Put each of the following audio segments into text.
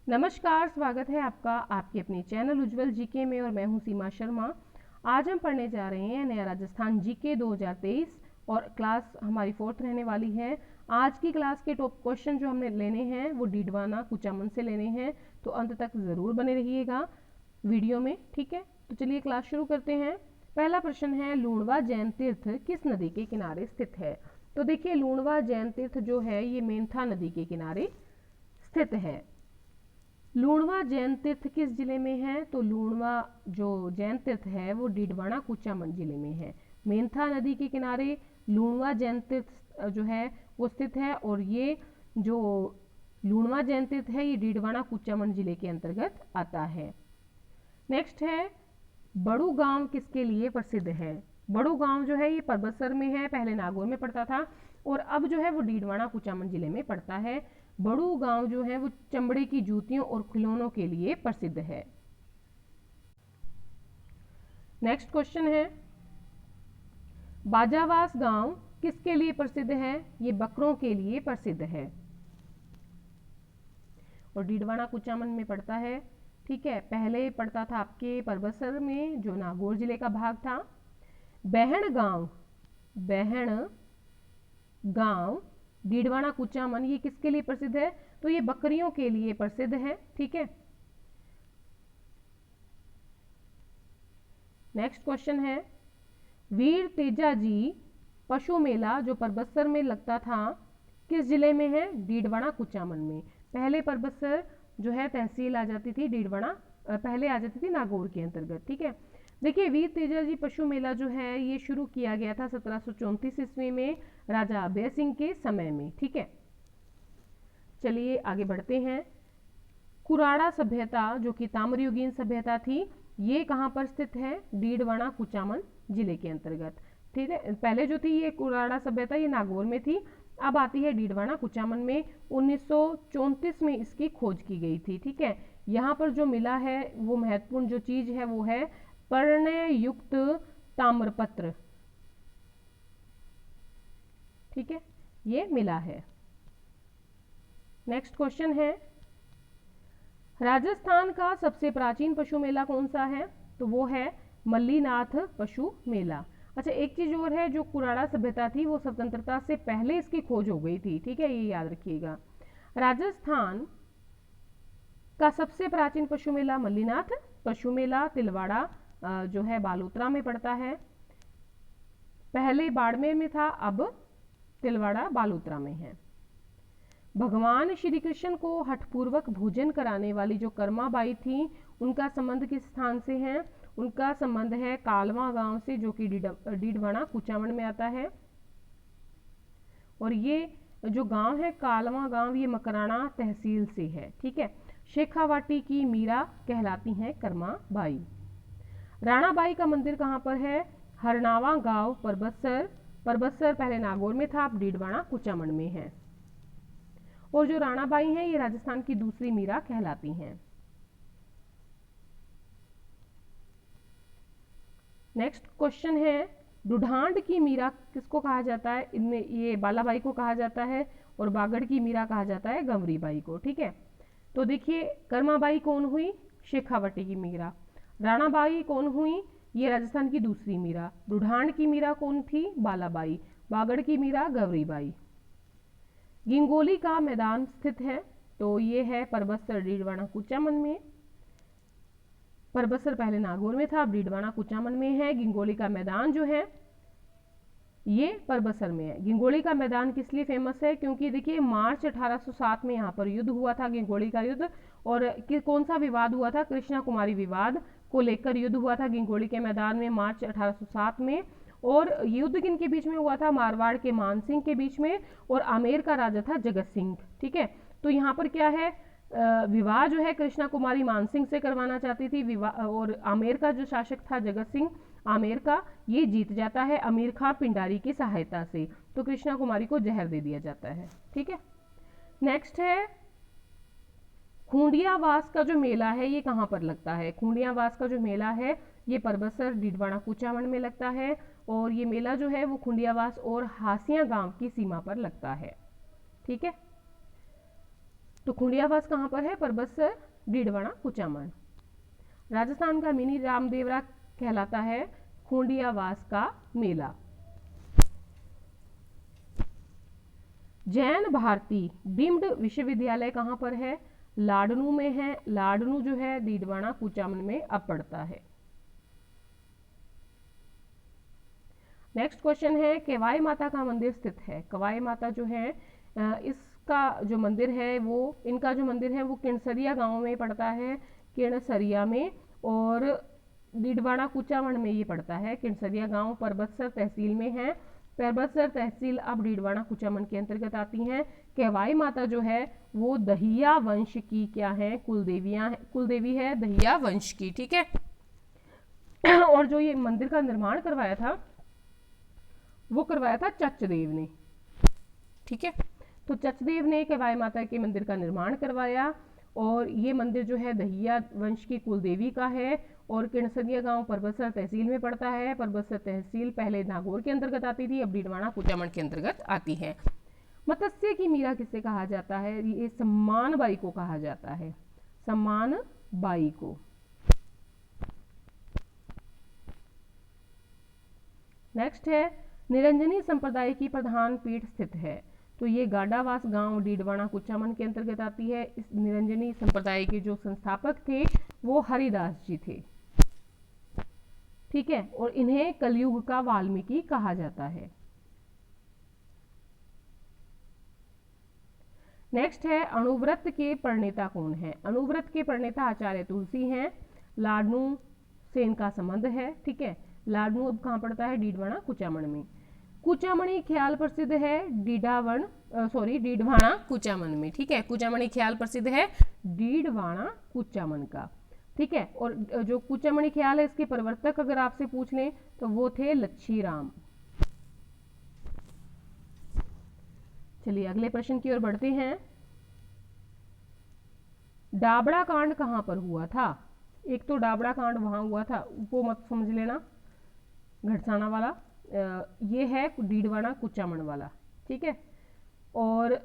नमस्कार, स्वागत है आपका आपके अपने चैनल उज्जवल जीके में और मैं हूं सीमा शर्मा। आज हम पढ़ने जा रहे हैं नया राजस्थान जीके 2023 और क्लास हमारी 4th रहने वाली है। आज की क्लास के टॉप क्वेश्चन जो हमने लेने हैं वो डीडवाना कुचामन से लेने हैं, तो अंत तक ज़रूर बने रहिएगा वीडियो में। ठीक है, तो चलिए क्लास शुरू करते हैं। पहला प्रश्न है, लूणवा जैन तीर्थ किस नदी के किनारे स्थित है? तो देखिए, लूणवा जैन तीर्थ जो है ये मेंथा नदी के किनारे स्थित है। लूणवा जैन तीर्थ किस जिले में है? तो लूणवा जो जैन तीर्थ है वो डीडवाना कुचामन जिले में है। मेंथा नदी के किनारे लूणवा जैन तीर्थ जो है वो स्थित है, और ये जो लूणवा जैन तीर्थ है ये डीडवाना कुचामन जिले के अंतर्गत आता है। नेक्स्ट है, बड़ू गांव किसके लिए प्रसिद्ध है? बड़ू गांव जो है ये परबतसर में है, पहले नागौर में पड़ता था और अब जो है वो डीडवाना कुचामन जिले में पड़ता है। बड़ू गांव जो है वो चमड़े की जूतियों और खिलौनों के लिए प्रसिद्ध है। नेक्स्ट क्वेश्चन है, बाजावास गांव किसके लिए प्रसिद्ध है? ये बकरों के लिए प्रसिद्ध है और डीडवाना कुचामन में पड़ता है। ठीक है, पहले पड़ता था आपके परबतसर में जो नागौर जिले का भाग था। बहण गांव डीडवाना कुचामन ये किसके लिए प्रसिद्ध है? तो ये बकरियों के लिए प्रसिद्ध है। ठीक है, नेक्स्ट क्वेश्चन है, वीर तेजाजी पशु मेला जो परबतसर में लगता था किस जिले में है? डीडवाना कुचामन में। पहले परबतसर जो है तहसील आ जाती थी, डीडवाना पहले आ जाती थी नागौर के अंतर्गत। ठीक है, देखिए, वीर तेजाजी पशु मेला जो है ये शुरू किया गया था 1734 ईस्वी में राजा अभय सिंह के समय में। ठीक है, चलिए आगे बढ़ते हैं। कुराड़ा सभ्यता जो कि ताम्रयुगीन सभ्यता थी ये कहाँ पर स्थित है? डीडवाना कुचामन जिले के अंतर्गत। ठीक है, पहले जो थी ये कुराड़ा सभ्यता ये नागौर में थी, अब आती है डीडवाना कुचामन में। 1934 में इसकी खोज की गई थी। ठीक है, यहाँ पर जो मिला है वो महत्वपूर्ण जो चीज है वो है पर्णय युक्त ताम्रपत्र। ठीक है, ये मिला है। नेक्स्ट क्वेश्चन है, राजस्थान का सबसे प्राचीन पशु मेला कौन सा है? तो वो है मल्लीनाथ पशु मेला। अच्छा, एक चीज और है, जो कुराड़ा सभ्यता थी वो स्वतंत्रता से पहले इसकी खोज हो गई थी। ठीक है, ये याद रखिएगा। राजस्थान का सबसे प्राचीन पशु मेला मल्लीनाथ पशु मेला तिलवाड़ा जो है बालोतरा में पड़ता है। पहले बाड़मेर में था, अब तिलवाड़ा बालोतरा में है। भगवान श्री कृष्ण को हठपूर्वक भोजन कराने वाली जो कर्माबाई थी उनका संबंध किस स्थान से है? उनका संबंध है कालवा गांव से, जो कि डीडवाना कुचामन में आता है। और ये जो गांव है कालवा गांव ये मकराना तहसील से है। ठीक है, शेखावाटी की मीरा कहलाती हैं कर्माबाई। राणाबाई का मंदिर कहाँ पर है? हरनावा गांव परबतसर पहले नागौर में था, अब डीडवाना कुचामन में है। और जो राणाबाई हैं ये राजस्थान की दूसरी मीरा कहलाती हैं। नेक्स्ट क्वेश्चन है, ढूढ़ांड की मीरा किसको कहा जाता है? इनमें ये बालाबाई को कहा जाता है और बागड़ की मीरा कहा जाता है गंवरीबाई को। ठीक है, तो देखिए, कर्माबाई कौन हुई? शेखावटी की मीरा। राणाबाई कौन हुई? ये राजस्थान की दूसरी मीरा। ढूढ़ांड की मीरा कौन थी? बालाबाई। बागड़ की मीरा गंवरीबाई। गिंगोली का मैदान स्थित है, तो ये है परबतसर डीडवाना कुचामन में। परबतसर पहले नागौर में था, अब डीडवाना कुचामन में है। गिंगोली का मैदान जो है ये परबतसर में है। गिंगोली का मैदान किस लिए फेमस है? क्योंकि देखिए, मार्च 1807 में यहाँ पर युद्ध हुआ था, गिंगोली का युद्ध। और कौन सा विवाद हुआ था? कृष्णा कुमारी विवाद को लेकर युद्ध हुआ था गिंगोली के मैदान में मार्च 1807 में। और युद्ध किन के बीच में हुआ था? मारवाड़ के मानसिंह के बीच में, और आमेर का राजा था जगत सिंह। ठीक है, तो यहाँ पर क्या है, विवाह जो है कृष्णा कुमारी मानसिंह से करवाना चाहती थी विवाह, और आमेर का जो शासक था जगत सिंह आमेर का, ये जीत जाता है अमीर खां पिंडारी की सहायता से, तो कृष्णा कुमारी को जहर दे दिया जाता है। ठीक है, नेक्स्ट है, खूंडियावास का जो मेला है ये कहाँ पर लगता है? खूंडियावास का जो मेला है ये परबतसर डीडवाना कुचामन में लगता है, और ये मेला जो है वो खूंडियावास और हासिया गांव की सीमा पर लगता है। ठीक है, तो खुंडियावास कहाँ पर है? परबतसर, डीडवाना, कुचामन। राजस्थान का मिनी रामदेवरा कहलाता है खुंडियावास का मेला। जैन भारती डीम्ड विश्वविद्यालय कहाँ पर है? लाडनू में है। लाडनू जो है डीडवाना कुचामन में अब पड़ता है। नेक्स्ट क्वेश्चन है, केवाई माता का मंदिर स्थित है। केवाई माता जो है इसका जो मंदिर है वो, इनका जो मंदिर है वो किणसरिया गांव में पड़ता है, किणसरिया में, और डीडवाना कुचामन में ये पड़ता है। किणसरिया गांव परबतसर तहसील में है। परबतसर तहसील अब डीडवाना कुचामन के अंतर्गत आती हैं। केवाई माता जो है वो दहिया वंश की क्या है? कुलदेवी है दहिया वंश की, ठीक है। और जो ये मंदिर का निर्माण करवाया था वो करवाया था चचदेव ने, ठीक है। तो चचदेव ने केवाई माता के मंदिर का निर्माण करवाया, और ये मंदिर जो है दहिया वंश की कुलदेवी का है, और किणसरिया गांव परबतसर तहसील में पड़ता है। परबतसर तहसील पहले नागौर के अंतर्गत आती थी, अब डीडवाना कुचामन के अंतर्गत आती है। मत्स्य की मीरा किसे कहा जाता है? ये सम्मान बाई को कहा जाता है, सम्मान बाई को। नेक्स्ट है, निरंजनी संप्रदाय की प्रधान पीठ स्थित है। तो ये गाडावास गांव डीडवाना कुचामन के अंतर्गत आती है। इस निरंजनी संप्रदाय के जो संस्थापक थे वो हरिदास जी थे, ठीक है, और इन्हें कलयुग का वाल्मीकि कहा जाता है। नेक्स्ट है, अणुव्रत के प्रणेता कौन है? अणुव्रत के प्रणेता आचार्य तुलसी हैं। लाडनू से इनका संबंध है, ठीक है। लाडनू अब कहाँ पड़ता है? डीडवाना कुचामन में। कुचामणी ख्याल प्रसिद्ध है डीडवाना कुचामन में, ठीक है। कुचामणी ख्याल प्रसिद्ध है डीडवाना कुचामन का, ठीक है। और जो कुचामणी ख्याल है इसके प्रवर्तक अगर आपसे पूछ लें तो वो थे लच्छी राम। चलिए अगले प्रश्न की ओर बढ़ते हैं। डाबड़ा कांड कहां पर हुआ था? एक तो डाबड़ा कांड वहां हुआ था, वो मत समझ लेना, घटसाना वाला, ये है डीडवाना कुचामन वाला, ठीक है। और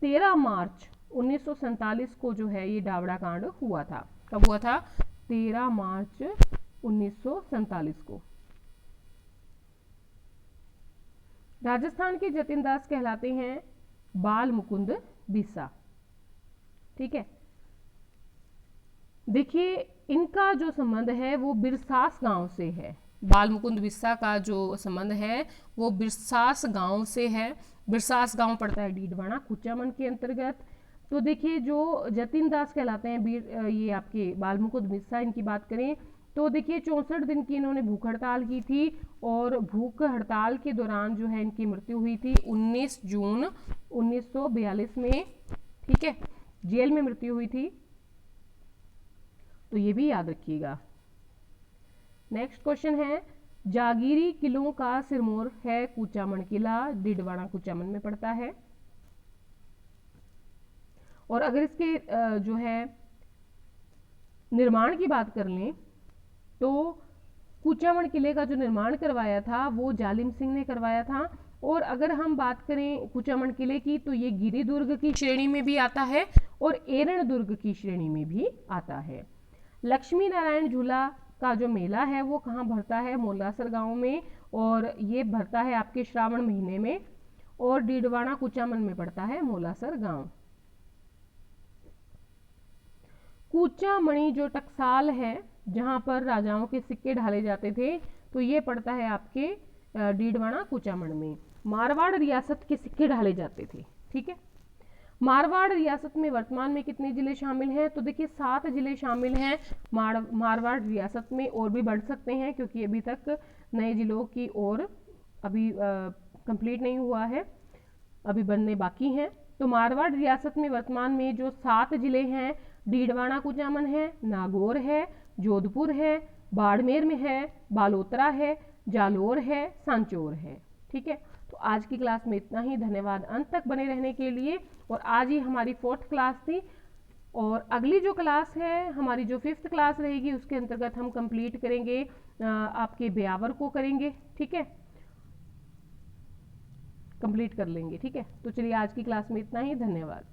13 मार्च 1947 को जो है ये डाबड़ा कांड हुआ था। कब हुआ था? 13 मार्च 1947 को। राजस्थान के जतिन दास कहलाते हैं बाल मुकुंद बिस्सा, ठीक है। देखिए इनका जो संबंध है वो बिरसास गांव से है। बाल मुकुंद बिस्सा का जो संबंध है वो बिरसास गांव से है। बिरसास गांव पड़ता है डीडवाना कुचामन के अंतर्गत। तो देखिए जो जतिन दास कहलाते हैं ये आपके बाल मुकुंद बिस्सा, इनकी बात करें तो देखिए 64 दिन की इन्होंने भूख हड़ताल की थी, और भूख हड़ताल के दौरान जो है इनकी मृत्यु हुई थी 19 जून 1942 में, ठीक है। जेल में मृत्यु हुई थी, तो ये भी याद रखिएगा। नेक्स्ट क्वेश्चन है, जागीरी किलों का सिरमौर है कुचामन किला, डीडवाना कुचामन में पड़ता है। और अगर इसके जो है निर्माण की बात कर लें तो कुचामन किले का जो निर्माण करवाया था वो जालिम सिंह ने करवाया था। और अगर हम बात करें कुचामन किले की तो ये गिरी दुर्ग की श्रेणी में भी आता है और एरण दुर्ग की श्रेणी में भी आता है। लक्ष्मी नारायण झूला का जो मेला है वो कहाँ भरता है? मोलासर गांव में, और ये भरता है आपके श्रावण महीने में, और डीडवाना कुचामन में पड़ता है मोलासर गांव। कुचामणी जो टकसाल है जहां पर राजाओं के सिक्के ढाले जाते थे तो ये पड़ता है आपके डीडवाना कुचामन में। मारवाड़ रियासत के सिक्के ढाले जाते थे, ठीक है। मारवाड़ रियासत में वर्तमान में कितने जिले शामिल हैं? तो देखिए 7 जिले शामिल हैं मारवाड़ रियासत में, और भी बढ़ सकते हैं क्योंकि अभी तक नए जिलों की ओर अभी कंप्लीट नहीं हुआ है, अभी बनने बाकी हैं। तो मारवाड़ रियासत में वर्तमान में जो 7 जिले हैं, डीडवाना कुचामन है, नागौर है, जोधपुर है, बाड़मेर में है, बालोतरा है, जालोर है, सांचौर है, ठीक है। तो आज की क्लास में इतना ही। धन्यवाद अंत तक बने रहने के लिए। और आज ही हमारी 4th क्लास थी, और अगली जो क्लास है हमारी जो 5th क्लास रहेगी उसके अंतर्गत हम कंप्लीट करेंगे आपके ब्यावर को करेंगे, ठीक है, कंप्लीट कर लेंगे, ठीक है। तो चलिए आज की क्लास में इतना ही। धन्यवाद।